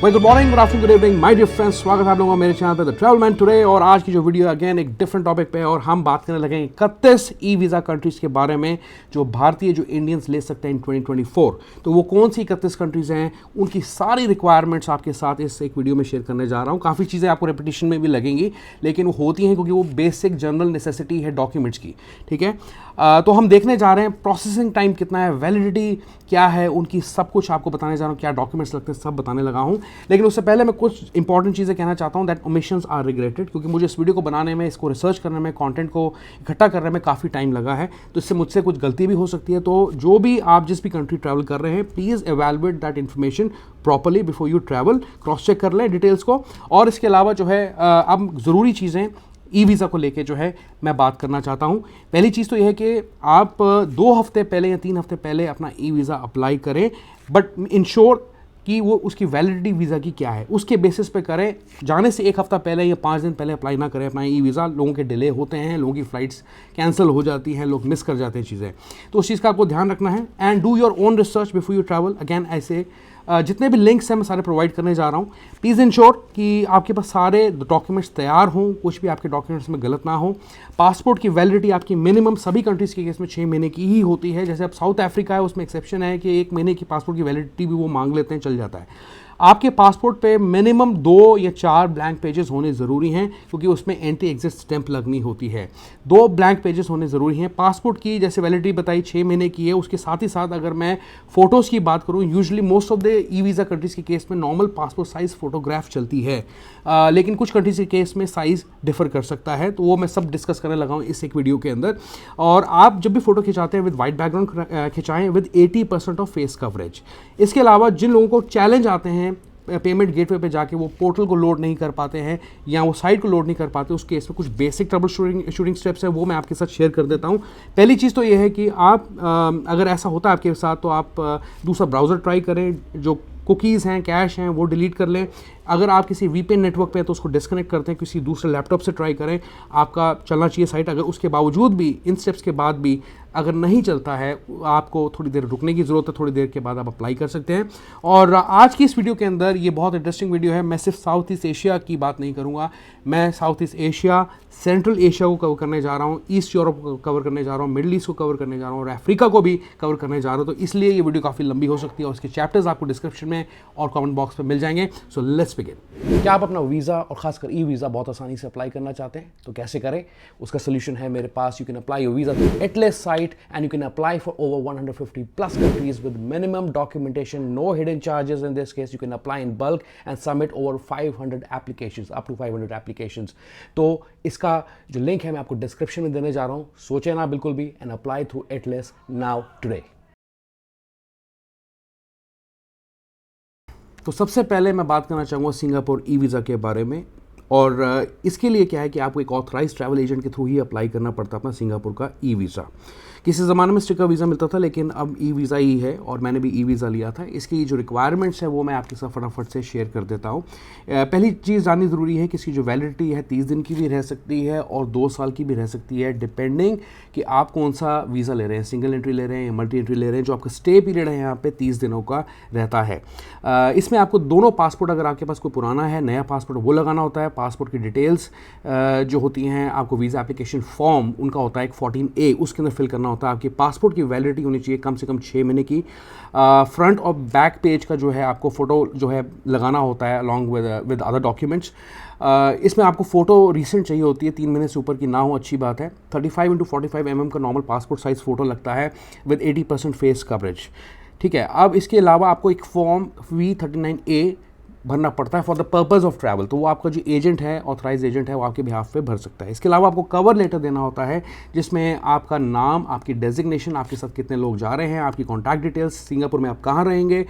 Good morning, good afternoon, good evening my dear friends, स्वागत है आप लोगों का मेरे चैनल पे द ट्रैवल मैन टुडे। और आज की जो वीडियो अगेन एक डिफरेंट टॉपिक पे है और हम बात करने लगे 31 ई वीज़ा कंट्रीज़ के बारे में जो भारतीय जो इंडियंस ले सकते हैं इन 2024। तो वो कौन सी 31 कंट्रीज़ हैं, उनकी सारी रिक्वायरमेंट्स आपके साथ इस एक वीडियो में शेयर करने जा रहा हूँ। काफ़ी चीज़ें आपको रेपिटेशन में भी लगेंगी, लेकिन वो होती हैं क्योंकि वो बेसिक जनरल नेसेसिटी है डॉक्यूमेंट्स की। ठीक है, तो हम देखने जा रहे हैं प्रोसेसिंग टाइम कितना है, वैलिडिटी क्या है उनकी, सब कुछ आपको बताने जा रहा हूँ। क्या डॉक्यूमेंट्स लगते हैं सब बताने लगा हूँ। लेकिन उससे पहले मैं कुछ इंपॉर्टेंट चीज़ें कहना चाहता हूँ। दैट ओमिशंस आर रिग्रेटेड, क्योंकि मुझे इस वीडियो को बनाने में, इसको रिसर्च करने में, कंटेंट को इकट्ठा करने में काफ़ी टाइम लगा है, तो इससे मुझसे कुछ गलती भी हो सकती है। तो जो भी आप जिस भी कंट्री ट्रैवल कर रहे हैं, please evaluate that information properly before you travel, cross check कर लें डिटेल्स को। और इसके अलावा जो है अब ज़रूरी चीज़ें ई वीज़ा को लेके जो है मैं बात करना चाहता हूँ। पहली चीज़ तो यह है कि आप 2 हफ्ते पहले या 3 हफ्ते पहले अपना ई वीज़ा अप्लाई करें, बट इंश्योर कि वो उसकी वैलिडिटी वीज़ा की क्या है उसके बेसिस पे करें। जाने से 1 हफ्ता पहले या 5 दिन पहले अप्लाई ना करें अपना ई वीज़ा। लोगों के डिले होते हैं, लोगों की फ़्लाइट्स कैंसिल हो जाती हैं, लोग मिस कर जाते हैं चीज़ें, तो उस चीज़ का आपको ध्यान रखना है। And do your own research before you travel. Again ऐसे जितने भी लिंक्स हैं मैं सारे प्रोवाइड करने जा रहा हूँ। प्लीज़ इंश्योर कि आपके पास सारे डॉक्यूमेंट्स तैयार हों, कुछ भी आपके डॉक्यूमेंट्स में गलत ना हो। पासपोर्ट की वैलिडिटी आपकी मिनिमम सभी कंट्रीज़ के केस में 6 महीने की ही होती है। जैसे अब साउथ अफ्रीका है, उसमें एक्सेप्शन है कि 1 महीने की पासपोर्ट की वैलिडिटी भी वो मांग लेते हैं, चल जाता है। आपके पासपोर्ट पे मिनिमम 2 या 4 ब्लैंक पेजेस होने ज़रूरी हैं, क्योंकि उसमें एंटी एग्जिट स्टैंप लगनी होती है। 2 ब्लैंक पेजेस होने ज़रूरी हैं। पासपोर्ट की जैसे वैलिडिटी बताई 6 महीने की है, उसके साथ ही साथ अगर मैं फ़ोटोज़ की बात करूँ, usually most of the e visa countries के केस में नॉर्मल पासपोर्ट साइज़ फ़ोटोग्राफ चलती है, लेकिन कुछ कंट्रीज़ के केस में साइज़ डिफ़र कर सकता है। तो वो मैं सब डिस्कस करने लगा हूँ इस एक वीडियो के अंदर। और आप जब भी फ़ोटो खिंचाते हैं विद वाइट बैकग्राउंड खिंचाएँ विद 80% ऑफ फेस कवरेज। इसके अलावा जिन लोगों को चैलेंज आते हैं पेमेंट गेटवे पे जाके वो पोर्टल को लोड नहीं कर पाते हैं या वो साइट को लोड नहीं कर पाते, उस केस में कुछ बेसिक ट्रबल शूटिंग स्टेप्स हैं, वो मैं आपके साथ शेयर कर देता हूँ। पहली चीज़ तो ये है कि आप अगर ऐसा होता है आपके साथ, तो आप दूसरा ब्राउज़र ट्राई करें। जो कुकीज़ हैं, कैश हैं, वो डिलीट कर लें। अगर आप किसी वीपीएन नेटवर्क पे हैं तो उसको डिस्कनेक्ट करते हैं, किसी दूसरे लैपटॉप से ट्राई करें, आपका चलना चाहिए साइट। अगर उसके बावजूद भी, इन स्टेप्स के बाद भी अगर नहीं चलता है, आपको थोड़ी देर रुकने की ज़रूरत है, थोड़ी देर के बाद आप अप्लाई कर सकते हैं। और आज की इस वीडियो के अंदर ये बहुत इंटरेस्टिंग वीडियो है। मैं सिर्फ साउथ ईस्ट एशिया की बात नहीं करूँगा, मैं south east Asia, central Asia को कवर करने जा रहा हूँ, ईस्ट यूरोप को कवर करने जा रहा हूँ, मिडल ईस्ट को कवर करने जा रहा हूँ और अफ्रीका को भी कवर करने जा रहा हूँ। तो इसलिए ये वीडियो काफ़ी लंबी हो सकती है और उसके चैप्टर्स आपको डिस्क्रिप्शन में और कमेंट बॉक्स में मिल जाएंगे। So let's begin. क्या आप अपना वीज़ा और खासकर ई वीज़ा बहुत आसानी से अप्लाई करना चाहते हैं? तो कैसे करें, उसका सोल्यूशन है मेरे पास। You can apply your visa through Atlys site and you can apply for over 150 plus countries with minimum documentation, no hidden charges in this case. You can apply in bulk and submit over 500 applications, up to 500 applications. तो इसका जो link है मैं आपको description में देने जा रहा हूँ, सोचे ना बिल्कुल भी, and apply through Atlys now today. तो सबसे पहले मैं बात करना चाहूँगा सिंगापुर ई वीज़ा के बारे में। और इसके लिए क्या है कि आपको एक ऑथराइज ट्रैवल एजेंट के थ्रू ही अप्लाई करना पड़ता अपना सिंगापुर का ई वीज़ा। किसी ज़माने में स्टिकर वीज़ा मिलता था, लेकिन अब ई वीज़ा ही है और मैंने भी ई वीज़ा लिया था। इसकी जो रिक्वायरमेंट्स है वो मैं आपके साथ फटाफट से शेयर कर देता हूँ। पहली चीज़ जाननी ज़रूरी है कि इसकी जो वैलिडिटी है 30 दिन की भी रह सकती है और 2 साल की भी रह सकती है, डिपेंडिंग कि आप कौन सा वीज़ा ले रहे हैं, सिंगल एंट्री ले रहे हैं या मल्टी एंट्री ले रहे हैं। जो आपका स्टे पीरियड है यहाँ पे 30 दिनों का रहता है। इसमें आपको दोनों पासपोर्ट, अगर आपके पास कोई पुराना है, नया पासपोर्ट, वो लगाना होता है। पासपोर्ट की डिटेल्स जो होती हैं, आपको वीज़ा एप्लीकेशन फॉर्म उनका होता है एक 14A, उसके अंदर फिल करना होता है। आपकी पासपोर्ट की वैलिडिटी होनी चाहिए कम से कम 6 महीने की। फ्रंट और बैक पेज का जो है आपको फ़ोटो जो है लगाना होता है अलॉन्ग विद अदर डॉक्यूमेंट्स। इसमें आपको फ़ोटो रिसेंट चाहिए होती है, 3 महीने से ऊपर की ना हो, अच्छी बात है। 35x45 mm का नॉर्मल पासपोर्ट साइज़ फ़ोटो लगता है विद 80% फेस कवरेज। ठीक है, अब इसके अलावा आपको एक फॉर्म V39A भरना पड़ता है for the purpose of travel. तो वो आपका जो एजेंट है, ऑथराइज एजेंट है, वो आपके बिहाफ पे भर सकता है। इसके अलावा आपको कवर लेटर देना होता है, जिसमें आपका नाम, आपकी डेजिग्नेशन, आपके साथ कितने लोग जा रहे हैं, आपकी कॉन्टैक्ट डिटेल्स, सिंगापुर में आप कहाँ रहेंगे,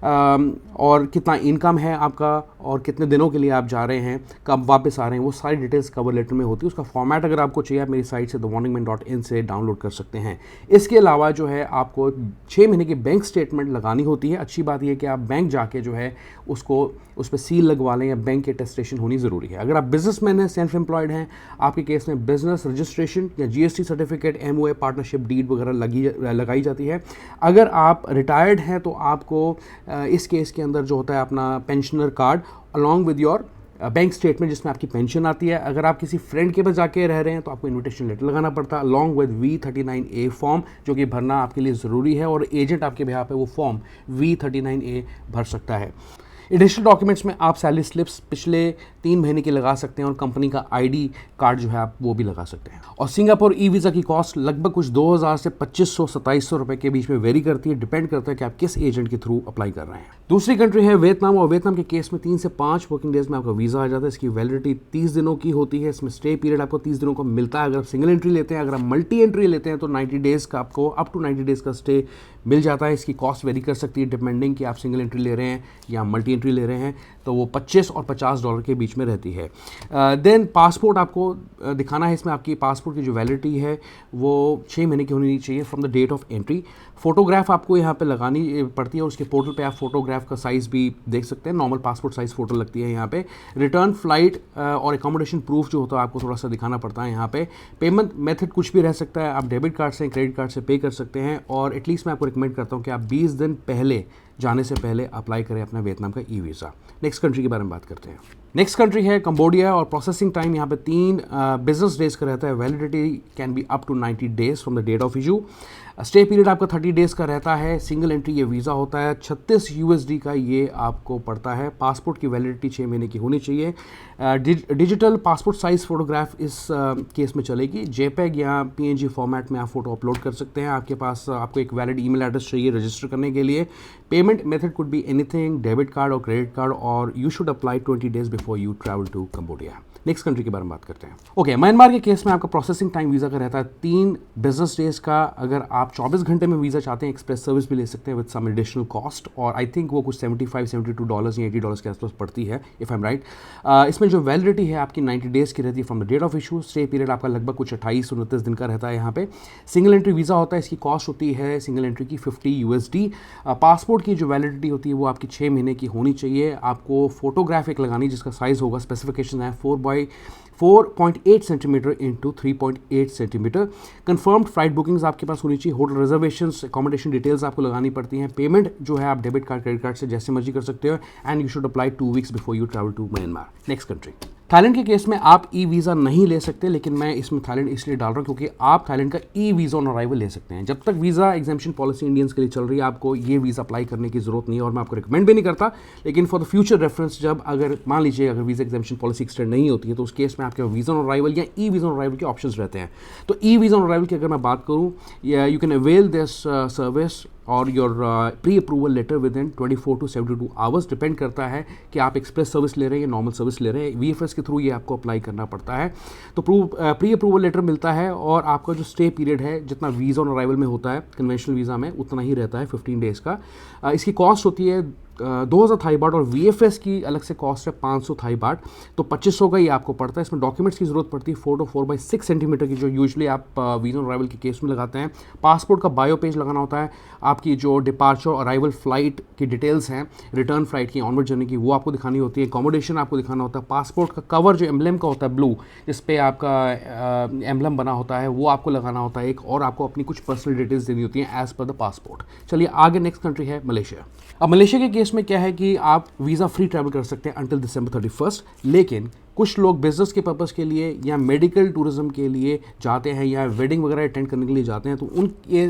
और कितना इनकम है आपका, और कितने दिनों के लिए आप जा रहे हैं, कब वापस आ रहे हैं, वो सारी डिटेल्स कवर लेटर में होती है। उसका फॉर्मेट अगर आपको चाहिए, आप मेरी साइट से themorningman.in से डाउनलोड कर सकते हैं। इसके अलावा जो है आपको 6 महीने की बैंक स्टेटमेंट लगानी होती है। अच्छी बात यह है कि आप बैंक जाके जो है उसको उस पर सील लगवा लें या बैंक की अटेस्टेशन होनी ज़रूरी है। अगर आप बिजनेसमैन हैं, सेल्फ एम्प्लॉयड हैं, आपके केस में बिजनेस रजिस्ट्रेशन या GST certificate, MOA, partnership deed वगैरह लगाई जाती है। अगर आप रिटायर्ड हैं तो आपको इस केस के अंदर जो होता है अपना pensioner card along with your bank statement जिसमें आपकी पेंशन आती है। अगर आप किसी फ्रेंड के पास जाके रह रहे हैं तो आपको इनविटेशन लेटर लगाना पड़ता है अलॉन्ग विद V39A फॉर्म, जो कि भरना आपके लिए ज़रूरी है और एजेंट आपके बिहाफ पे वो फॉर्म V39A भर सकता है। एडिशनल डॉक्यूमेंट्स में आप सैलरी स्लिप्स पिछले 3 महीने की लगा सकते हैं और कंपनी का ID कार्ड जो है आप वो भी लगा सकते हैं। और सिंगापुर ई वीज़ा की कॉस्ट लगभग कुछ 2000 से 2500-2700 रुपये के बीच में वेरी करती है, डिपेंड करता है कि आप किस एजेंट के थ्रू अप्लाई कर रहे हैं। दूसरी कंट्री है वियतनाम, और वियतनाम के केस में 3 से 5 वर्किंग डेज में आपका वीज़ा आ जाता है। इसकी वैलिडिटी 30 दिनों की होती है। इसमें स्टे पीरियड आपको 30 दिनों का मिलता है अगर आप सिंगल एंट्री लेते हैं। अगर आप मल्टी एंट्री लेते हैं तो 90 डेज़ का आपको अप टू 90 डेज़ का स्टे मिल जाता है। इसकी कॉस्ट वेरी कर सकती है डिपेंडिंग कि आप सिंगल एंट्री ले रहे हैं या मल्टी एंट्री ले रहे हैं, तो वो $25 और $50 के बीच में रहती है। देन पासपोर्ट आपको दिखाना है। इसमें आपकी पासपोर्ट की जो वैलिडिटी है वो 6 महीने की होनी चाहिए from the date of entry. Photograph आपको यहाँ पे लगानी पड़ती है और उसके पोर्टल पे आप फोटोग्राफ का साइज़ भी देख सकते हैं। नॉर्मल पासपोर्ट साइज़ फ़ोटो लगती है यहाँ पे। रिटर्न फ्लाइट और एकोमोडेशन प्रूफ जो होता है आपको थोड़ा सा दिखाना पड़ता है यहाँ पे। पेमेंट मेथड कुछ भी रह सकता है, आप डेबिट कार्ड से क्रेडिट कार्ड से पे कर सकते हैं। और एटलीस्ट मैं आपको रिकमेंड करता हूँ कि आप 20 दिन पहले जाने से पहले अप्लाई करें अपना वियतनाम का ई वीज़ा। नेक्स्ट कंट्री के बारे में बात करते हैं। नेक्स्ट कंट्री है कंबोडिया, और प्रोसेसिंग टाइम यहाँ पे 3 बिजनेस डेज का रहता है। Validity can be up to 90 days from the date of issue. Stay period आपका 30 डेज़ का रहता है। सिंगल एंट्री ये वीज़ा होता है। 36 USD का ये आपको पड़ता है। पासपोर्ट की वैलिडिटी 6 महीने की होनी चाहिए। डिजिटल पासपोर्ट साइज़ फ़ोटोग्राफ इस केस में चलेगी। JPEG या PNG फॉर्मेट में आप फ़ोटो अपलोड कर सकते हैं। आपके पास आपको एक वैलिड ईमेल एड्रेस चाहिए रजिस्टर करने के लिए। Payment method could be anything, debit card और क्रेडिट कार्ड, और you should apply 20 days before you travel to Cambodia. Next country के बारे में बात करते हैं। ओके, म्यांमार के केस में आपका प्रोसेसिंग टाइम वीज़ा का रहता है 3 बिजनेस डेज का। अगर आप 24 घंटे में वीज़ा चाहते हैं, एक्सप्रेस सर्विस भी ले सकते हैं विद सम एडिशनल कॉस्ट, और आई थिंक वो कुछ $75-72 या $80 के आसपास पड़ती है इफ़ आई एम राइट। इसमें जो वैलिडिटी है आपकी 90 डेज़ की रहती है from the date of issue. Stay period आपका लगभग कुछ 28-29 दिन का रहता है यहाँ पे। सिंगल एंट्री वीज़ा होता है। इसकी कॉस्ट होती है सिंगल एंट्री की $50 USD। पासपोर्ट की जो वैलिडिटी होती है वो आपकी 6 महीने की होनी चाहिए। आपको फोटोग्राफ एक लगानी जिसका साइज़ होगा, स्पेसिफिकेशन है 4.8 centimetre into 3.8 centimetre. Confirmed flight bookings आपके पास होनी चाहिए। होटल रिजर्वेशंस, अकोमोडेशन डिटेल्स आपको लगानी पड़ती हैं। पेमेंट जो है आप डेबिट कार्ड क्रेडिट कार्ड से जैसे मर्जी कर सकते हो, and you should apply 2 weeks before you travel to Myanmar. Next country Thailand के केस में आप ई वीज़ा नहीं ले सकते, लेकिन मैं इसमें थाईलैंड इसलिए डाल रहा हूँ क्योंकि आप थाईलैंड का ई वीज़ा ऑन अराइवल ले सकते हैं। जब तक वीज़ा एग्जाम्पशन पॉलिसी इंडियंस के लिए चल रही है आपको ये वीज़ा अप्लाई करने की ज़रूरत नहीं है, और मैं आपको रिकमेंड भी नहीं करता। लेकिन फॉर द फ्यूचर रेफरेंस, जब अगर मान लीजिए अगर वीज़ा एग्जाम्पशन पॉलिसी एक्सटेंड नहीं होती है तो उस केस में आपके वीज़ा ऑन अराइवल या ई वीज़ा ऑन अराइवल के ऑप्शंस रहते हैं। तो ई वीज़ा ऑन अराइवल की अगर मैं बात करूँ, you can avail this service और your pre approval letter within 24 to 72 hours. Depend करता है कि आप एक्सप्रेस सर्विस ले रहे हैं या नॉर्मल सर्विस ले रहे हैं। VFS के थ्रू ये आपको अप्लाई करना पड़ता है। तो प्री अप्रूवल लेटर मिलता है, और आपका जो स्टे पीरियड है जितना वीज़ा ऑन अराइवल में होता है कन्वेंशनल वीज़ा में उतना ही रहता है 15 डेज़ का। इसकी कॉस्ट होती है 2000 थाई बाट, और VFS की अलग से कॉस्ट है 500 थाई बाट, तो 2500 का ये आपको पड़ता है। इसमें डॉक्यूमेंट्स की ज़रूरत पड़ती है फोटो 4x6 सेंटीमीटर की, जो यूजुअली आप वीज़ा ऑन अराइवल के केस में लगाते हैं। पासपोर्ट का बायो पेज लगाना होता है। आपकी जो डिपार्चर अराइवल फ़्लाइट की डिटेल्स हैं, रिटर्न फ्लाइट की, ऑनवर्ड जर्नी की, वो आपको दिखानी होती है। अकोमोडेशन आपको दिखाना होता है। पासपोर्ट का कवर जो एम्बलम का होता है ब्लू, जिस पे आपका एम्बलम बना होता है, वो आपको लगाना होता है एक, और आपको अपनी कुछ पर्सनल डिटेल्स देनी होती हैं एज़ पर द पासपोर्ट। चलिए आगे नेक्स्ट कंट्री है मलेशिया। अब मलेशिया के केस में क्या है कि आप वीज़ा फ्री ट्रैवल कर सकते हैं अंटिल December 31, लेकिन कुछ लोग बिजनेस के पर्पज़ के लिए या मेडिकल टूरिज्म के लिए जाते हैं या वेडिंग वगैरह अटेंड करने के लिए जाते हैं, तो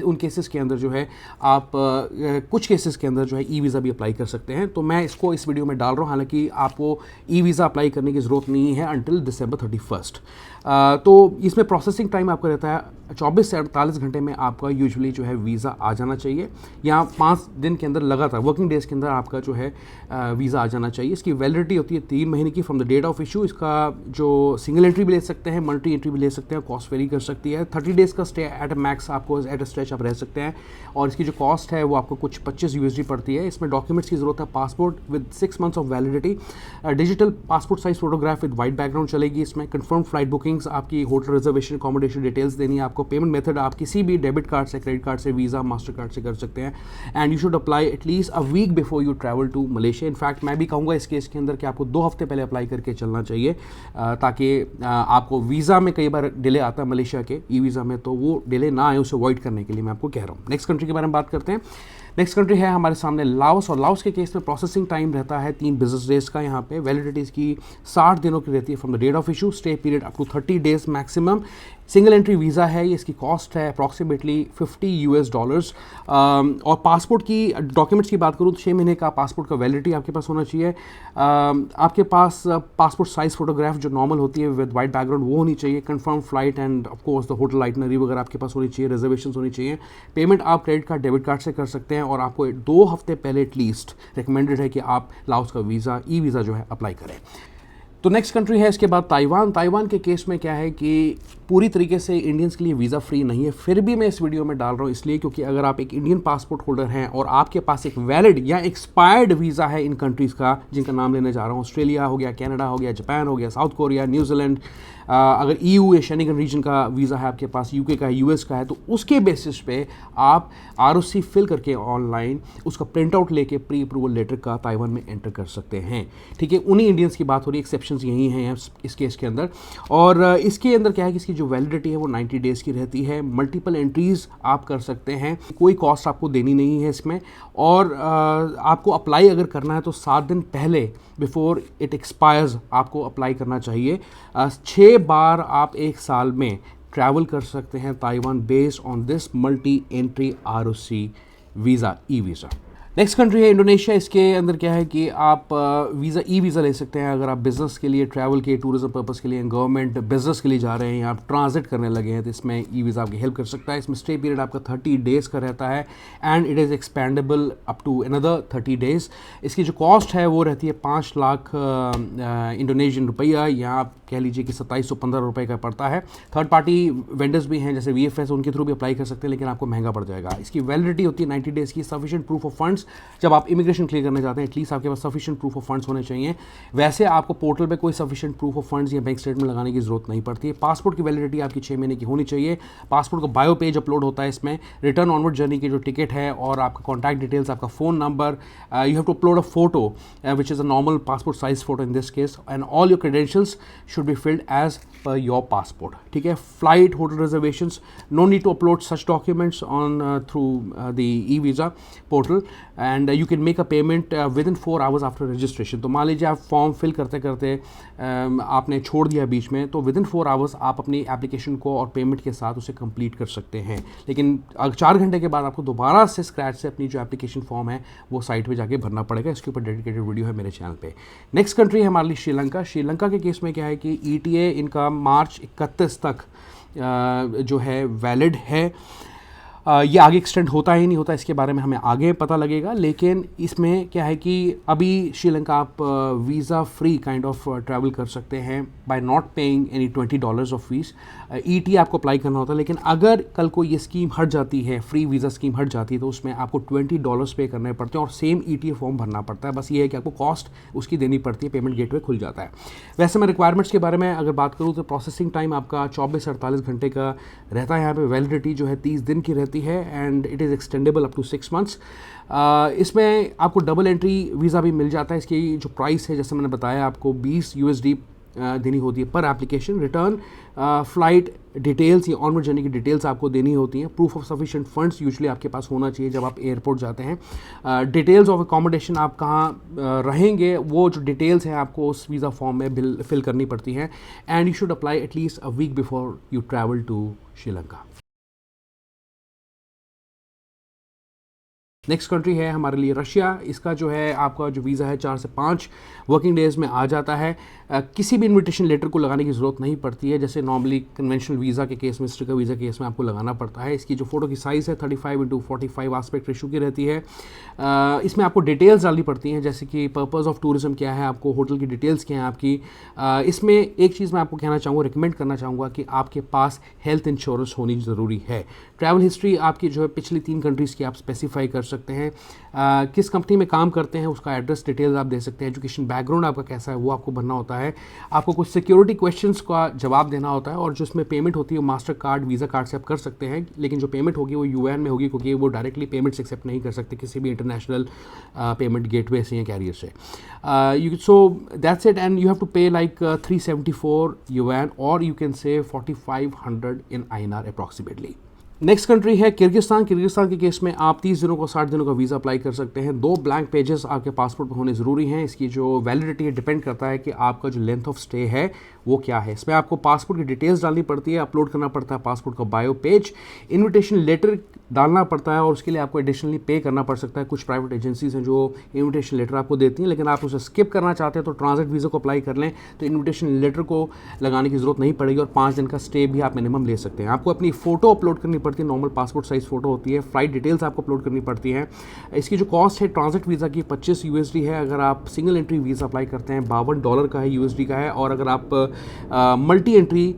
उन केसेस के अंदर जो है आप कुछ केसेस के अंदर जो है ई वीज़ा भी अप्लाई कर सकते हैं। तो मैं इसको इस वीडियो में डाल रहा हूँ, हालांकि आपको ई वीज़ा अप्लाई करने की ज़रूरत नहीं है अंटिल December 31। तो इसमें प्रोसेसिंग टाइम आपका रहता है 24 से 48 घंटे में आपका यूजुअली जो है वीज़ा आ जाना चाहिए, या 5 दिन के अंदर लगातार वर्किंग डेज़ के अंदर आपका जो है वीज़ा आ जाना चाहिए। इसकी वैलिडिटी होती है 3 महीने की from the date of issue. इसका जो सिंगल एंट्री भी ले सकते हैं, मल्टी एंट्री भी ले सकते हैं, कॉस्ट वेरी कर सकती है। 30 डेज़ का स्टे एट अ मैक्स आपको एट अ स्ट्रेच आप रह सकते हैं, और इसकी जो कॉस्ट है वो आपको कुछ 25 USD पड़ती है। इसमें डॉक्यूमेंट्स की ज़रूरत है, passport with 6 months of validity, digital passport size photograph with white background चलेगी। इसमें कन्फर्म फ्लाइट बुकिंग्स, आपकी होटल रिजर्वेशन, अकोमोडेशन डिटेल्स देनी है आपको। पेमेंट मेथड आप किसी भी डेबिट कार्ड से, क्रेडिट कार्ड से, वीज़ा, मास्टर कार्ड से कर सकते हैं, and you should apply at least a week before you travel to Malaysia. In fact मैं भी कहूँगा इस केस के अंदर कि आपको 2 हफ्ते पहले अप्लाई करके चलना चाहिए, ताकि आपको वीज़ा में कई बार डिले आता है मलेशिया के ई वीज़ा में, तो वो डिले ना आए उसे अवॉइड करने के लिए मैं आपको कह रहा हूँ। नेक्स्ट कंट्री के बारे में बात करते हैं। नेक्स्ट कंट्री है हमारे सामने लाओस, और लाओस के केस में प्रोसेसिंग टाइम रहता है 3 बिजनेस डेज का। यहाँ पे वैलिडिटी इसकी 60 दिनों की रहती है from the date of issue, stay period up to 30 days maximum. Single entry visa है ये, इसकी कॉस्ट है अप्रॉक्सीमेटली $50 और पासपोर्ट की डॉक्यूमेंट्स की बात करूँ तो 6 महीने का पासपोर्ट का वैलिडिटी आपके पास होना चाहिए। आपके पास पासपोर्ट साइज़ फोटोग्राफ जो नॉर्मल होती है विद वाइट बैकग्राउंड वो होनी चाहिए। Confirm flight end of course the hotel itinerary वगैरह आपके पास होनी चाहिए। रिजर्वेशन होनी चाहिए। पेमेंट आप क्रेडिट कार्ड डेबिट कार्ड से कर सकते हैं, और आपको 2 हफ्ते पहले एटलीस्ट रिकमेंडेड है कि आप लाओस का वीज़ा ई वीज़ा जो है अप्लाई करें। तो नेक्स्ट कंट्री है इसके बाद ताइवान। ताइवान के केस में क्या है कि पूरी तरीके से इंडियंस के लिए वीज़ा फ्री नहीं है, फिर भी मैं इस वीडियो में डाल रहा हूँ इसलिए क्योंकि अगर आप एक इंडियन पासपोर्ट होल्डर हैं और आपके पास एक वैलिड या एक्सपायर्ड वीज़ा है इन कंट्रीज़ का, जिनका नाम लेने जा रहा हूँ, ऑस्ट्रेलिया हो गया, कनाडा हो गया, जापान हो गया, साउथ कोरिया, न्यूजीलैंड, अगर EU या शेंगन रीजन का वीज़ा है आपके पास, UK का है, US का है, तो उसके बेसिस पे आप ROC फिल करके ऑनलाइन उसका प्रिंट आउट लेके प्री अप्रूवल लेटर का ताइवान में एंटर कर सकते हैं। ठीक है, उन्हीं इंडियंस की बात हो रही है, एक्सेप्शंस यही हैं इस केस के अंदर। और इसके अंदर क्या है कि इसकी जो वैलिडिटी है वो 90 डेज़ की रहती है। मल्टीपल एंट्रीज़ आप कर सकते हैं, कोई कॉस्ट आपको देनी नहीं है इसमें। और आपको अप्लाई अगर करना है तो 7 दिन पहले बिफोर इट एक्सपायर्स आपको अप्लाई करना चाहिए। 6 बार आप एक साल में ट्रैवल कर सकते हैं Taiwan based on this multi entry ROC visa, e visa. Next country है इंडोनेशिया। इसके अंदर क्या है कि आप वीज़ा ई वीज़ा ले सकते हैं अगर आप बिज़नेस के लिए, ट्रैवल के, टूरिज्म पर्पस के लिए, गवर्नमेंट बिज़नेस के लिए जा रहे हैं या आप ट्रांजिट करने लगे हैं, तो इसमें ई वीज़ा आपकी हेल्प कर सकता है। इसमें स्टे पीरियड आपका 30 डेज़ का रहता है and it is expendable up to another 30 days. इसकी जो कॉस्ट है वो रहती है 5 लाख इंडोनेशियन रुपया, या आप कह लीजिए कि 2715 रुपये का पड़ता है। थर्ड पार्टी वेंडर्स भी हैं जैसे VFS, उनके थ्रू भी अप्लाई कर सकते हैं, लेकिन आपको महंगा पड़ जाएगा। इसकी वैलिडिटी होती है 90 डेज़ की। सफिशिएंट प्रूफ ऑफ फंड्स, जब आप इमिग्रेशन क्लियर करने जाते हैं एटलीस्ट आपके पास सफिशिएंट प्रूफ ऑफ फंड्स होने चाहिए। वैसे आपको पोर्टल पे कोई सफिशिएंट प्रूफ ऑफ फंड्स या बैंक स्टेटमेंट लगाने की जरूरत नहीं पड़ती है। पासपोर्ट की वैलिडिटी आपकी 6 महीने की होनी चाहिए। पासपोर्ट का बायो पेज अपलोड होता है इसमें, रिटर्न ऑनवर्ड जर्नी की जो टिकट है और आपका कॉन्टैक्ट डिटेल्स, आपका phone number, you have to upload a photo which is a normal passport size photo in this case, and all your credentials should be filled as per your passport. ठीक है, flight, hotel reservations, no need to upload such documents on through the e-visa portal, and you can make a payment within 4 hours after registration. तो मान लीजिए आप form fill करते करते आपने छोड़ दिया बीच में, तो विदिन 4 आवर्स आप अपनी एप्लीकेशन को और पेमेंट के साथ उसे कंप्लीट कर सकते हैं। लेकिन 4 घंटे के बाद आपको दोबारा से स्क्रैच से अपनी जो एप्लीकेशन फॉर्म है वो साइट पे जाके भरना पड़ेगा। इसके ऊपर डेडिकेटेड वीडियो है मेरे चैनल पे। नेक्स्ट कंट्री है हमारे लिए श्रीलंका। श्रीलंका के केस में क्या है कि ETA इनका मार्च 31 तक जो है वैलिड है। ये आगे एक्सटेंड होता ही नहीं होता, इसके बारे में हमें आगे पता लगेगा। लेकिन इसमें क्या है कि अभी श्रीलंका आप visa free kind of travel कर सकते हैं by not paying any $20 of fees. ET आपको अप्लाई करना होता है, लेकिन अगर कल को ये स्कीम हट जाती है, फ्री वीज़ा स्कीम हट जाती है, तो उसमें आपको $20 पे करने पड़ते हैं और सेम ETA फॉर्म भरना पड़ता है। बस ये है कि आपको कॉस्ट उसकी देनी पड़ती है, पेमेंट गेटवे खुल जाता है। वैसे मैं रिक्वायरमेंट्स के बारे में अगर बात करूँ तो प्रोसेसिंग टाइम आपका 24 से 48 घंटे का रहता है। यहाँ पे वैलिडिटी जो है 30 दिन की रहती है and it is extendable up to 6 months. इसमें आपको डबल एंट्री वीज़ा भी मिल जाता है। इसकी जो प्राइस है जैसे मैंने बताया आपको $20 USD देनी होती है पर एप्लीकेशन। रिटर्न फ्लाइट डिटेल्स या ऑनवर्ड जर्नी की डिटेल्स आपको देनी होती हैं। Proof of sufficient funds usually आपके पास होना चाहिए जब आप एयरपोर्ट जाते हैं। डिटेल्स ऑफ अकोमोडेशन, आप कहाँ रहेंगे, वो जो डिटेल्स हैं आपको उस वीज़ा फॉर्म में फिल करनी पड़ती हैं। And you should apply at least a week before you travel to Sri Lanka. Next country है हमारे लिए रशिया। इसका जो है आपका जो वीज़ा है 4 से 5 वर्किंग डेज़ में आ जाता है। किसी भी इनविटेशन लेटर को लगाने की ज़रूरत नहीं पड़ती है, जैसे नॉर्मली कन्वेंशनल वीज़ा के केस में, स्टिकर वीज़ा के केस में आपको लगाना पड़ता है। इसकी जो फ़ोटो की साइज़ है 35x45 आस्पेक्ट रेशो की रहती है। इसमें आपको डिटेल्स डालनी पड़ती हैं, जैसे कि पर्पज़ ऑफ टूरिज़म क्या है, आपको होटल की डिटेल्स क्या हैं आपकी। इसमें एक चीज़ मैं आपको कहना चाहूँगा, रिकमेंड करना चाहूँगा कि आपके पास हेल्थ इंश्योरेंस होनी ज़रूरी है। ट्रैवल हिस्ट्री आपकी जो है पिछली 3 कंट्रीज़ की आप स्पेसिफाई कर सकते हैं। किस कंपनी में काम करते हैं उसका एड्रेस डिटेल्स आप दे सकते हैं। एजुकेशन बैकग्राउंड आपका कैसा है वो आपको भरना होता है। आपको कुछ सिक्योरिटी क्वेश्चंस का जवाब देना होता है, और जो इसमें पेमेंट होती है वो मास्टर कार्ड, वीज़ा कार्ड से आप कर सकते हैं, लेकिन जो पेमेंट होगी वो UN में होगी, क्योंकि वो डायरेक्टली पेमेंट्स एक्सेप्ट नहीं कर सकते किसी भी इंटरनेशनल पेमेंट गेटवे से या कैरियर से। So that's it, and you have to pay like 374 UN, और you can say 4500 in INR approximately. Next country है किर्गिस्तान। किर्गिस्तान के केस में आप 30 दिनों को 60 दिनों का वीज़ा अप्लाई कर सकते हैं। 2 ब्लैंक पेजेस आपके पासपोर्ट पर होने ज़रूरी हैं। इसकी जो वैलिडिटी है डिपेंड करता है कि आपका जो लेंथ ऑफ स्टे है वो क्या है। इसमें आपको पासपोर्ट की डिटेल्स डालनी पड़ती है, अपलोड करना पड़ता है पासपोर्ट का बायो पेज, इन्विटेशन लेटर डालना पड़ता है और उसके लिए आपको एडिशनली पे करना पड़ सकता है। कुछ प्राइवेट एजेंसीज हैं जो इन्विटेशन लेटर आपको देती हैं, लेकिन आप उसे स्किप करना चाहते हैं तो ट्रांजिट वीज़ा को अप्लाई कर लें तो इन्विटेशन लेटर को लगाने की ज़रूरत नहीं पड़ेगी और 5 दिन का स्टे भी आप मिनिमम ले सकते हैं। आपको अपनी फ़ोटो अपलोड करनी पड़ती है, नॉर्मल पासपोर्ट साइज़ फ़ोटो होती है। फ्लाइट डिटेल्स आपको अपलोड करनी पड़ती हैं। इसकी जो कॉस्ट है ट्रांजिट वीज़ा की $25 है। अगर आप सिंगल एंट्री वीज़ा अप्लाई करते हैं $52 का है, USD का है। और अगर आप मल्टी एंट्री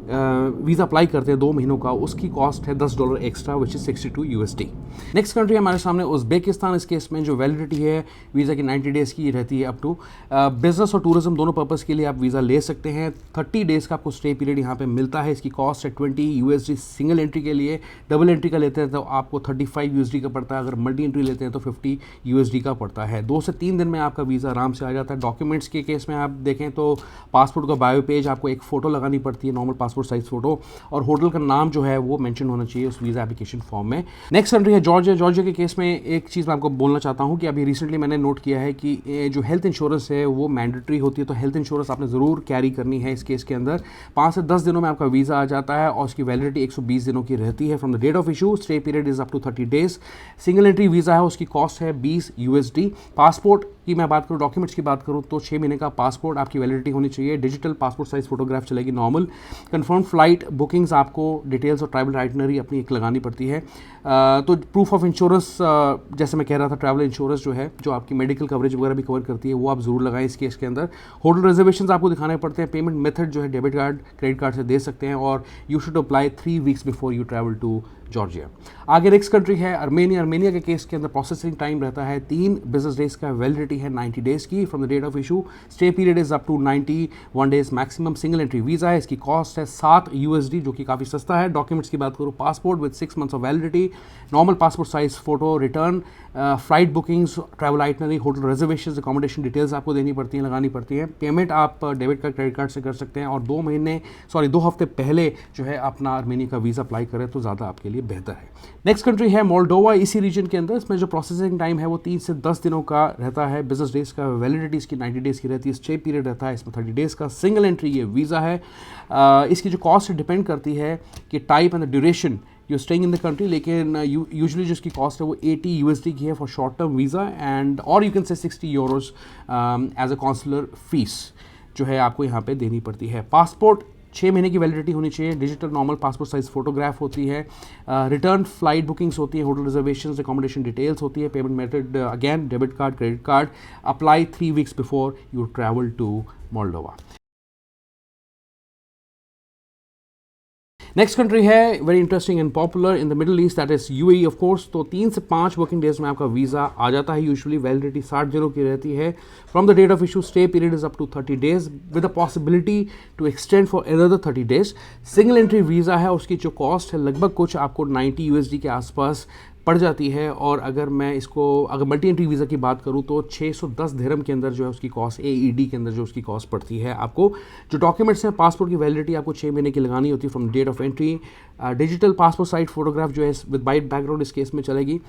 वीज़ा अप्लाई करते हैं 2 महीनों का, उसकी कॉस्ट है $10 extra which is $62। Next country हमारे सामने उज़्बेकिस्तान। इस केस में जो वैलिडिटी है वीज़ा की 90 डेज़ की रहती है। अप टू बिजनेस और टूरिज्म दोनों पर्पज़ के लिए आप वीज़ा ले सकते हैं। 30 डेज़ का आपको स्टे पीरियड यहाँ पे मिलता है। इसकी कॉस्ट है $20 सिंगल एंट्री के लिए। डबल एंट्री का लेते हैं तो आपको $35 का पड़ता है। अगर मल्टी एंट्री लेते हैं तो $50 का पड़ता है। 2 से 3 दिन में आपका वीज़ा आराम से आ जाता है। डॉक्यूमेंट्स के केस में आप देखें तो पासपोर्ट का बायो पेज, आपको एक फ़ोटो लगानी पड़ती है, नॉर्मल पासपोर्ट साइज फोटो, और होटल का नाम जो है वो मेंशन होना चाहिए उस वीज़ा एप्लीकेशन फॉर्म में। नेक्स्ट कंट्री है जॉर्जिया। जॉर्जिया के केस में एक चीज़ मैं आपको बोलना चाहता हूँ कि अभी रिसेंटली मैंने नोट किया है कि जो हेल्थ इंश्योरेंस है वो मैंडेटरी होती है, तो हेल्थ इंश्योरेंस आपने ज़रूर कैरी करनी है। इस केस के अंदर 5 से 10 दिनों में आपका वीज़ा आ जाता है और उसकी वैलिडिटी 120 दिनों की रहती है from the date of issue. Stay period is up to 30 days. Single entry visa है, उसकी कॉस्ट है $20। पासपोर्ट की मैं बात करूँ, डॉक्यूमेंट्स की बात करूँ तो 6 महीने का पासपोर्ट आपकी वैलिडिटी होनी चाहिए। डिजिटल पासपोर्ट साइज फोटोग्राफ चलेगी नॉर्मल। कंफर्म फ्लाइट बुकिंग्स आपको डिटेल्स और ट्रैवल आइटनरी अपनी एक लगानी पड़ती है। तो प्रूफ ऑफ इंश्योरेंस, जैसे मैं कह रहा था, ट्रैवल इंश्योरेंस जो है जो आपकी मेडिकल कवरेज वगैरह भी कवर करती है वो आप ज़रूर लगाएं इस केस के अंदर। होटल रिजर्वेशंस आपको दिखाने पड़ते हैं। पेमेंट मेथड जो है डेबिट कार्ड क्रेडिट कार्ड से दे सकते हैं और you should apply 3 weeks before you travel to Georgia. आगे नेक्स्ट कंट्री है अर्मेनिया। अर्मेनिया के केस के अंदर प्रोसेसिंग टाइम रहता है 3 बिजनेस डेज का। वैलिडिटी है 90 डेज़ की from the date of issue. Stay period is up to 91 days maximum. Single entry visa है, इसकी कॉस्ट है $7 जो कि काफ़ी सस्ता है। डॉक्यूमेंट्स की बात करूँ, passport with 6 months of validity, normal passport size photo, return, flight bookings, travel itinerary, hotel reservation, accommodation details आपको देनी पड़ती हैं, लगानी पड़ती हैं। पेमेंट आप डेबिट कार्ड क्रेडिट कार्ड से कर सकते हैं और 2 हफ्ते पहले जो है अपना अर्मेनिया का वीज़ा अप्लाई करें तो ज़्यादा आपके लिए बेहतर है। नेक्स्ट कंट्री है मोल्डोवा। इसी रीजन के अंदर इसमें जो प्रोसेसिंग टाइम है वो 3 से 10 दिनों का रहता है। बिजनेस डेज का वैलिडिटी इसकी 90 डेज़ की रहती है। स्टे पीरियड रहता है इसमें 30 डेज़ का। सिंगल एंट्री ये वीज़ा है। इसकी जो कॉस्ट डिपेंड करती है कि type and the duration you staying in the country, लेकिन यूजुअली जो इसकी कॉस्ट है वो $80 की है for short term visa and और यू कैन से €60 एज अ काउंसलर फीस जो है आपको यहाँ पे देनी पड़ती है। पासपोर्ट 6 महीने की वैलिडिटी होनी चाहिए। Digital normal passport size photograph होती है। रिटर्न फ्लाइट बुकिंग्स होती है, होटल रिजर्वेशन, अकोमोडेशन डिटेल्स होती है। Payment method again debit card credit card. Apply 3 weeks before you travel to Moldova. Next country है very interesting and popular in the Middle East, that is UAE of course. तो 3 से 5 working days में आपका visa आ जाता है। Usually validity 60 दिनों की रहती है from the date of issue. Stay period is up to 30 days with a possibility to extend for another 30 days. Single entry visa है, उसकी जो कॉस्ट है लगभग कुछ आपको $90 के आसपास पड़ जाती है। और अगर मल्टी एंट्री वीज़ा की बात करूँ तो 610 दिरहम के अंदर जो है उसकी कॉस्ट, AED के अंदर जो उसकी कॉस्ट पड़ती है आपको। जो डॉक्यूमेंट्स हैं, पासपोर्ट की वैलिडिटी आपको 6 महीने की लगानी होती है from date of entry. Digital passport size photograph जो है विद वाइट बैकग्राउंड इस केस में चलेगी।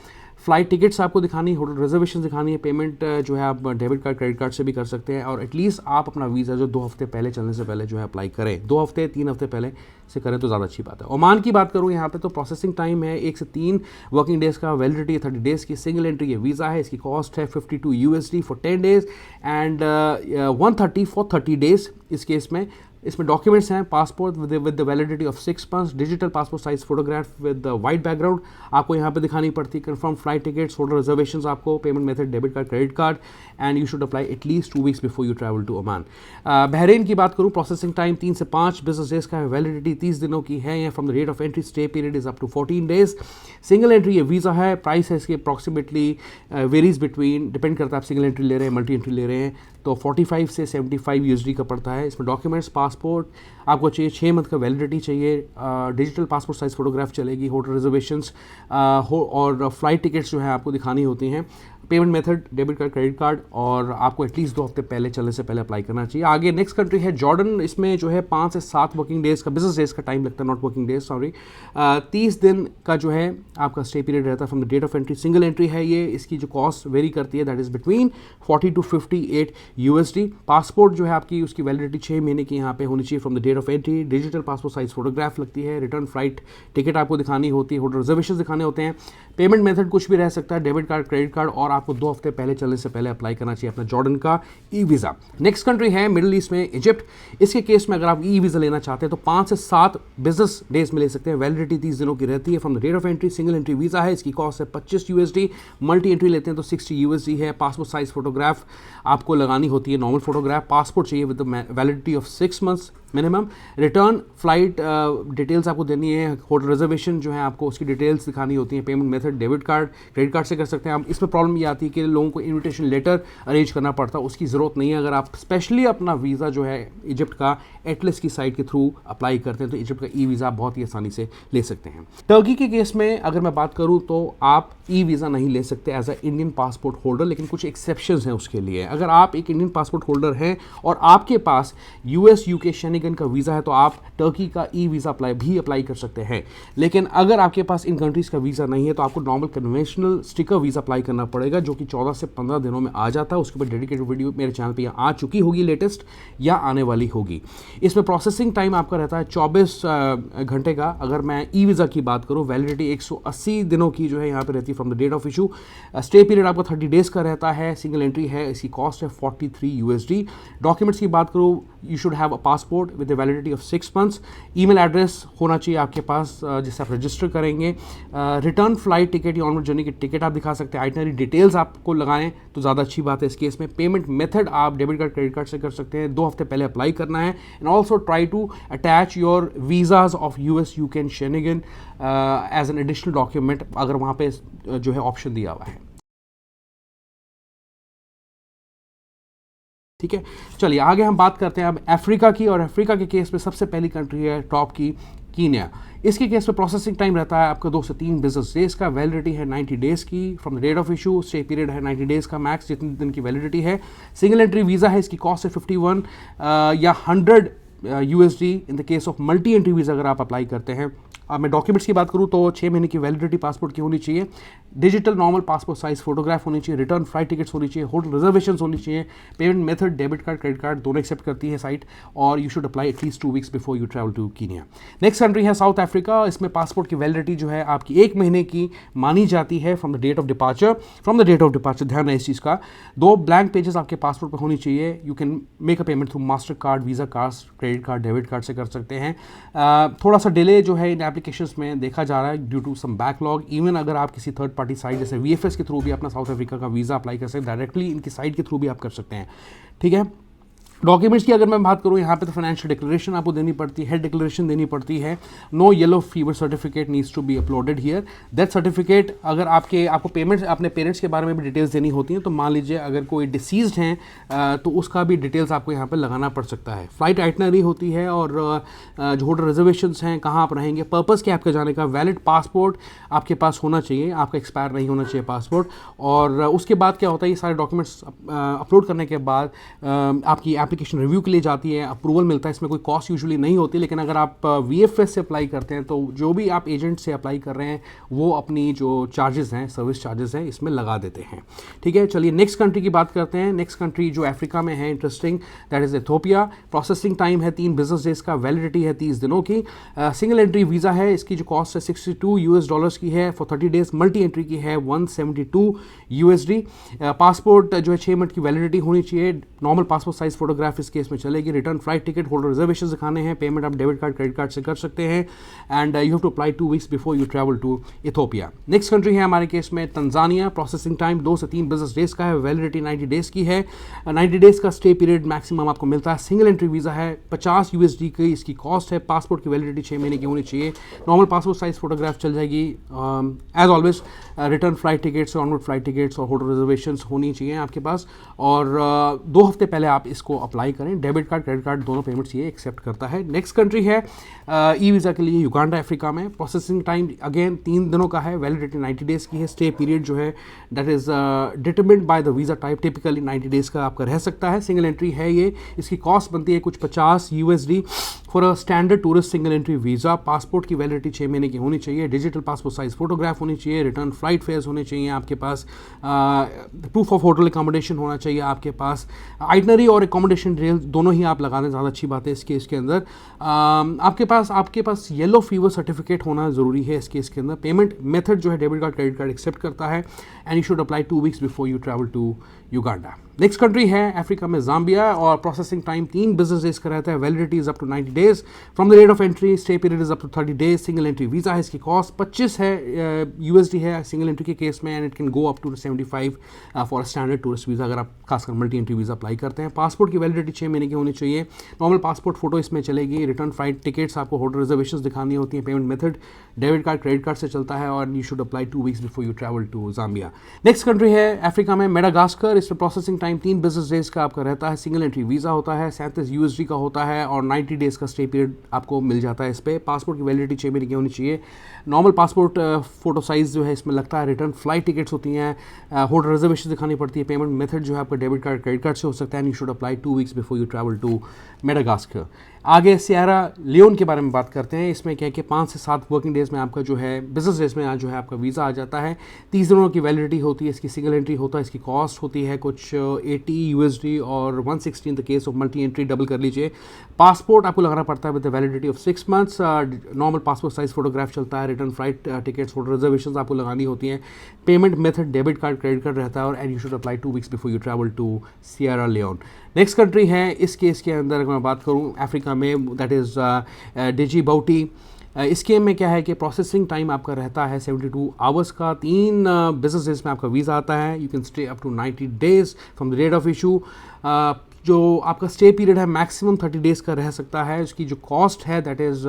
फ्लाइट टिकट्स आपको दिखानी, होटल रिजर्वेशन दिखानी है। पेमेंट जो है आप डेबिट कार्ड क्रेडिट कार्ड से भी कर सकते हैं और एटलीस्ट आप अपना वीज़ा जो 2 हफ्ते पहले चलने से पहले जो है अप्लाई करें। 2 हफ्ते 3 हफ्ते पहले से करें तो ज़्यादा अच्छी बात है। ओमान की बात करूँ यहाँ पे तो प्रोसेसिंग टाइम है 1 से 3 वर्किंग डेज़ का। वैलिडिटी 30 डेज़ की। सिंगल एंट्री ये वीज़ा है, इसकी कॉस्ट है $52 for 10 days and 130 for 30 days इस केस में। इसमें डॉक्यूमेंट्स हैं, passport with the validity of 6 months, digital passport size photograph with white background आपको यहाँ पे दिखानी पड़ती है। Confirm flight tickets, hotel reservations आपको, payment method debit card credit card and you should apply at least 2 weeks before you travel to Oman. Bahrain की बात करूँ, प्रोसेसिंग टाइम 3 से 5 बिजनेस डेज का है। वैलिडिटी 30 दिनों की है या from the date of entry. Stay period is up to 14 days. Single entry ये वीज़ा है। प्राइस है इसकी अप्रॉक्सीमेटली वेरीज बिटवीन, डिपेंड करता है आप सिंगल एंट्री ले रहे हैं मल्टी एंट्री ले रहे हैं तो 45 से $75 का पड़ता है। इसमें डॉक्यूमेंट्स, पासपोर्ट आपको चाहिए, 6 मंथ का वैलिडिटी चाहिए। डिजिटल पासपोर्ट साइज फोटोग्राफ चलेगी। होटल रिजर्वेशंस और फ्लाइट टिकट्स जो है आपको दिखानी होती हैं। Payment method debit card credit card, और आपको एटलीस्ट 2 हफ्ते पहले चलने से पहले अप्लाई करना चाहिए। आगे नेक्स्ट कंट्री है जॉर्डन। इसमें जो है 5 से 7 वर्किंग डेज का, बिजनेस डेज का टाइम लगता है, नॉट वर्किंग डेज, सॉरी। 30 दिन का जो है आपका स्टे पीरियड रहता है from the date of entry. Single entry है ये, इसकी जो कॉस्ट वेरी करती है, that is between 40 to 58 USD। Passport जो है आपकी, उसकी वैलिडिटी 6 महीने की यहाँ पे होनी चाहिए from the date of entry. Digital passport size photograph लगती है। रिटर्न फ्लाइट टिकट आपको दिखानी होती है, होटल रिजर्वेशन दिखाने होते हैं। पेमेंट मेथड कुछ भी रह सकता है, डेबिट कार्ड क्रेडिट कार्ड, और आपको 2 हफ्ते पहले चलने से पहले अप्लाई करना चाहिए अपना जॉर्डन का ई वीज़ा। नेक्स्ट कंट्री है मिडिल ईस्ट में इजिप्ट। इसके केस में अगर आप ई वीज़ा लेना चाहते हैं तो 5 से 7 बिजनेस डेज में ले सकते हैं। वैलिडिटी 30 दिनों की रहती है from the date of entry. Single entry visa है, इसकी कॉस्ट है 25 USD। मल्टी एंट्री लेते हैं तो 60 USD है। पासपोर्ट साइज फोटोग्राफ आपको लगानी होती है, नॉर्मल फोटोग्राफ। पासपोर्ट चाहिए with the validity of 6 months minimum. Return flight details आपको देनी है। होटल रिजर्वेशन जो है आपको उसकी डिटेल्स दिखानी होती है। Payment method debit card credit card से कर सकते हैं आप। इसमें प्रॉब्लम ये आती है कि लोगों को इन्विटेशन लेटर अरेंज करना पड़ता है, उसकी ज़रूरत नहीं है। अगर आप स्पेशली अपना वीज़ा जो है इजिप्ट का एटलस की साइट के थ्रू अप्लाई करते हैं तो इजिप्ट का ई वीज़ा बहुत ही आसानी से ले सकते हैं। टर्की के केस में अगर मैं बात करूँ तो आप ई वीज़ा नहीं ले सकते as a Indian passport holder, लेकिन कुछ एक्सेप्शंस हैं उसके लिए। अगर आप एक इंडियन पासपोर्ट होल्डर हैं और आपके पास US UK शेंगन का वीज़ा है तो आप टर्की का ई वीज़ा अप्लाई कर सकते हैं। लेकिन अगर आपके पास इन कंट्रीज़ का वीज़ा नहीं है तो आपको normal conventional sticker visa apply करना पड़ेगा, जो कि 14 से 15 दिनों में आ जाता है। उसके ऊपर डेडिकेटेड वीडियो मेरे चैनल पे आ चुकी होगी, लेटेस्ट या आने वाली होगी। इसमें प्रोसेसिंग टाइम आपका रहता है 24 घंटे का। अगर मैं ई वीज़ा की बात करूँ, वैलिडिटी 180 दिनों की जो है यहाँ पे रहती है from the date of issue. Stay period आपका 30 डेज का रहता है। सिंगल एंट्री है, इसकी कॉस्ट है 43 USD। डॉक्यूमेंट्स की बात करूँ, you should have a passport with the validity of 6 months। Email address होना चाहिए आपके पास जिससे आप रजिस्टर करेंगे। रिटर्न फ्लाइट टिकट या ऑनवर्ड जर्नी की टिकट आप दिखा सकते हैं। आइटनरी डिटेल्स आपको लगाएं तो ज़्यादा अच्छी बात है इस केस में। पेमेंट मेथड आप डेबिट कार्ड क्रेडिट कार्ड से कर सकते हैं। 2 हफ्ते पहले अप्लाई करना है। And also try to attach your visas of US UK and Schengen as an additional document, अगर वहाँ पे जो है ऑप्शन दिया हुआ है। ठीक है, चलिए आगे हम बात करते हैं अब अफ्रीका की। और अफ्रीका के केस में सबसे पहली कंट्री है टॉप की कीनिया। इसके केस में प्रोसेसिंग टाइम रहता है आपका 2 से 3 बिजनेस डेज का। वैलिडिटी है 90 डेज की from the date of issue. Stay period है 90 डेज का मैक्स, जितने दिन की वैलिडिटी है। सिंगल एंट्री वीज़ा है, इसकी कॉस्ट है 51 या 100 USD in the case of multi entry visa अगर आप अप्लाई करते हैं। अब मैं डॉक्यूमेंट्स की बात करूँ तो 6 महीने की वैलिडिटी पासपोर्ट की होनी चाहिए। Digital normal passport size photograph होनी चाहिए। रिटर्न फ्लाइट टिकट्स होनी चाहिए। होटल रिजर्वेशन होनी चाहिए। Payment method debit card credit card दोनों एक्सेप्ट करती है साइट। और you should apply at least 2 weeks before you travel to Kenya. Next country है साउथ अफ्रीका। इसमें पासपोर्ट की वैलिडिटी जो है आपकी 1 महीने की मानी जाती है from the date of departure. ध्यान है इस चीज़ का। 2 ब्लैंक पेजेस आपके पासपोर्ट पर होनी चाहिए। You can make a payment through master card, visa card, credit card, debit card से कर सकते हैं। थोड़ा सा डिले जो है इन एप्लीकेशन में देखा जा रहा है due to some backlog. Even अगर आप किसी थर्ड पार्टी साइट जैसे VFS के थ्रू भी अपना साउथ अफ्रीका का वीज़ा अप्लाई कर सकते हैं, डायरेक्टली इनकी साइट के थ्रू भी आप कर सकते हैं। ठीक है, डॉक्यूमेंट्स की अगर मैं बात करूँ, यहाँ पे तो फाइनेंशियल डिक्लेरेशन आपको देनी पड़ती है, हेल्थ डिक्लेरेशन देनी पड़ती है। No yellow fever certificate needs to be uploaded here. That certificate अगर आपको पेमेंट्स अपने पेरेंट्स के बारे में भी डिटेल्स देनी होती हैं, तो मान लीजिए अगर कोई डिसीज्ड हैं तो उसका भी डिटेल्स आपको यहाँ पर लगाना पड़ सकता है। फ्लाइट आइटनरी होती है और जो होटल रिजर्वेशंस हैं, कहाँ आप रहेंगे, पर्पज़ क्या आपके जाने का, वैलिड पासपोर्ट आपके पास होना चाहिए, आपका एक्सपायर नहीं होना चाहिए पासपोर्ट। और उसके बाद क्या होता है, ये सारे डॉक्यूमेंट्स अपलोड करने के बाद आपकी एप्लीकेशन रिव्यू के लिए जाती है, अप्रूवल मिलता है। इसमें कोई कॉस्ट यूजुअली नहीं होती, लेकिन अगर आप VFS से अप्लाई करते हैं तो जो भी आप एजेंट से अप्लाई कर रहे हैं वो अपनी जो चार्जेस हैं, सर्विस चार्जेस हैं, इसमें लगा देते हैं। ठीक है, चलिए नेक्स्ट कंट्री की बात करते हैं। नेक्स्ट कंट्री जो अफ्रीका में है interesting, that is Ethiopia. Processing time है 3 बिजनेस डेज का। वैलिडिटी है 30 दिनों की। सिंगल एंट्री वीज़ा है, इसकी जो कॉस्ट है $62 US की है फॉर 30 डेज। मल्टी एंट्री की है 172 USD। पासपोर्ट जो है 6 मंथ की वैलिडिटी होनी चाहिए। नॉर्मल पासपोर्ट साइज फोटोग्राफ इस केस में चलेगी। Return flight ticket, hotel reservation दिखाने हैं। पेमेंट आप डेबिट कार्ड क्रेडिट कार्ड से कर सकते हैं। And you have to apply 2 weeks before you travel to Ethiopia. Next country है हमारे केस में तंजानिया। प्रोसेसिंग टाइम 2 से 3 बिजनेस डेज का है। वैलिडिटी 90 डेज की है। 90 डेज का स्टे पीरियड मैक्सिमम आपको मिलता है। सिंगल एंट्री वीज़ा है, 50 USD की इसकी कॉस्ट है। पासपोर्ट की वैलिडिटी 6 महीने की होनी चाहिए। नॉर्मल पासपोर्ट साइज फोटोग्राफ चल जाएगी। As always return flight tickets, onward flight tickets और होटल रिजर्वेशन होनी चाहिए आपके पास। और 2 हफ्ते पहले आप इसको अप्लाई करें। डेबिट कार्ड, क्रेडिट कार्ड दोनों पेमेंट्स ये एक्सेप्ट करता है। नेक्स्ट कंट्री है ई वीज़ा के लिए युगांडा, अफ्रीका में। प्रोसेसिंग टाइम अगेन 3 दिनों का है, वैलिडिटी 90 डेज़ की है। स्टे पीरियड जो है that is determined by the visa type, typically 90 days का आपका रह सकता है। सिंगल एंट्री है ये, इसकी कॉस्ट बनती है कुछ 50 USD for a standard tourist single entry visa. Passport की वैलिडिटी 6 महीने की होनी चाहिए। डिजिटल पासपोर्ट साइज फोटोग्राफ होनी चाहिए। रिटर्न फ्लाइट फेयर्स होने चाहिए आपके पास। प्रूफ ऑफ होटल अकोमोडेशन होना चाहिए आपके पास। आइटनरी और अकोमोडेशन डिटेल दोनों ही आप लगा दें, ज़्यादा अच्छी बात है इस केस के अंदर। आपके पास येलो फीवर सर्टिफिकेट होना ज़रूरी है इस केस के अंदर। पेमेंट मेथड जो है debit card, credit card accept करता है and you should apply 2 weeks before you travel to Uganda. Next country है अफ्रीका में ज़ाम्बिया, और प्रोसेसिंग टाइम 3 बिजनेस डेज का रहता है। Validity is up to 90 days from the date of entry. Stay period is up to 30 days. Single entry visa है, इसकी cost 25 है USD है सिंगल एंट्री के केस में, and it can go up to 75 for standard tourist visa अगर आप खासकर multi entry visa apply करते हैं। पासपोर्ट की वैलिडिटी 6 महीने की होनी चाहिए। नॉर्मल पासपोर्ट फोटो इसमें चलेगी। रिटर्न फ्लाइट टिकट्स, आपको होटल रिजर्वेशन दिखानी होती हैं। Payment method debit card, credit card से चलता है, और you should apply 2 weeks before you travel to Zambia. Next country है अफ्रीका में मेडागास्कर। इसमें प्रोसेसिंग टाइम 3 बिजनेस डेज का आपका रहता है। सिंगल एंट्री वीज़ा होता है, 37 USD का होता है, और 90 डेज़ का स्टे पीरियड आपको मिल जाता है इस पर। पासपोर्ट की वैलिडिटी 6 महीने की होनी चाहिए। नॉर्मल पासपोर्ट फोटो साइज़ जो है इसमें लगता है। रिटर्न फ्लाइट टिकट्स होती हैं, होटल रिजर्वेशन दिखानी पड़ती है। पेमेंट मेथड जो है आपका डेबिट कार्ड, क्रेडिट कार्ड से हो सकता है, and you should apply 2 weeks before you travel to Madagascar. आगे सियरा लियोन के बारे में बात करते हैं। इसमें क्या है कि 5 से 7 वर्किंग डेज़ में आपका जो है बिजनेस डेज में जो है आपका वीज़ा आ जाता है। 30 दिनों की वैलिडिटी होती है इसकी। सिंगल एंट्री होता है, इसकी कॉस्ट होती है कुछ 80 USD और 160 in the case of multi entry, double कर लीजिए। पासपोर्ट आपको लगाना पड़ता है with the validity of 6 months। Normal passport size photograph चलता है। Return flight tickets, hotel reservation आपको लगानी होती हैं। Payment method debit card, credit card रहता है, और and you should apply 2 weeks before you travel to Sierra Leone. Next country है इस केस के अंदर अगर मैं बात करूँ अफ्रीका में, दैट इज़ डिजिबाउटी। इसके में क्या है कि प्रोसेसिंग टाइम आपका रहता है 72 आवर्स का। 3 बिजनेस डेज में आपका वीज़ा आता है। You can stay up to 90 days from the date of issue. जो आपका स्टे पीरियड है मैक्सिमम 30 डेज़ का रह सकता है। इसकी जो कॉस्ट है दैट इज़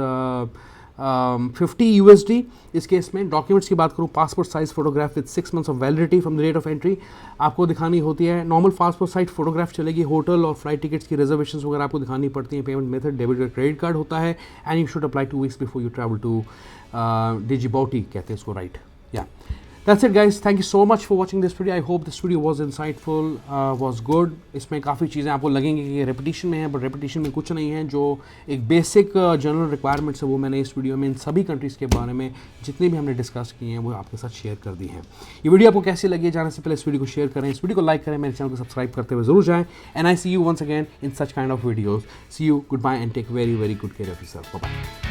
50 USD। इस केस में डॉक्यूमेंट्स की बात करूँ, passport size photograph with 6 months of validity from the date of entry आपको दिखानी होती है। नॉर्मल पासपोर्ट साइज फोटोग्राफ चलेगी। होटल और फ्लाइट टिकट्स की रिजर्वेशन वगैरह आपको दिखानी पड़ती हैं। पेमेंट मेथड डेबिट और क्रेडिट कार्ड होता है, and you should apply 2 weeks before you travel to Djibouti, कहते हैं इसको, राइट? या That's it guys, thank you so much for watching this video. I hope this video was insightful, was good. इसमें काफ़ी चीज़ें आपको लगेंगी कि रेपिटेशन में है, बट रेपिटेशन में कुछ नहीं है। जो एक बेसिक जनरल रिक्वायरमेंट्स है वो मैंने इस वीडियो में इन सभी कंट्रीज़ के बारे में जितने भी हमने डिस्कस किए हैं वो आपके साथ शेयर कर दी हैं। ये वीडियो आपको कैसी लगी, जाने से पहले इस वीडियो को शेयर करें, इस वीडियो को लाइक करें, मेरे चैनल को सब्सक्राइब करते हुए ज़रूर जाएँ। And I see you once again in such kind of videos. See you, good bye and take very very good care of yourself. Bye bye.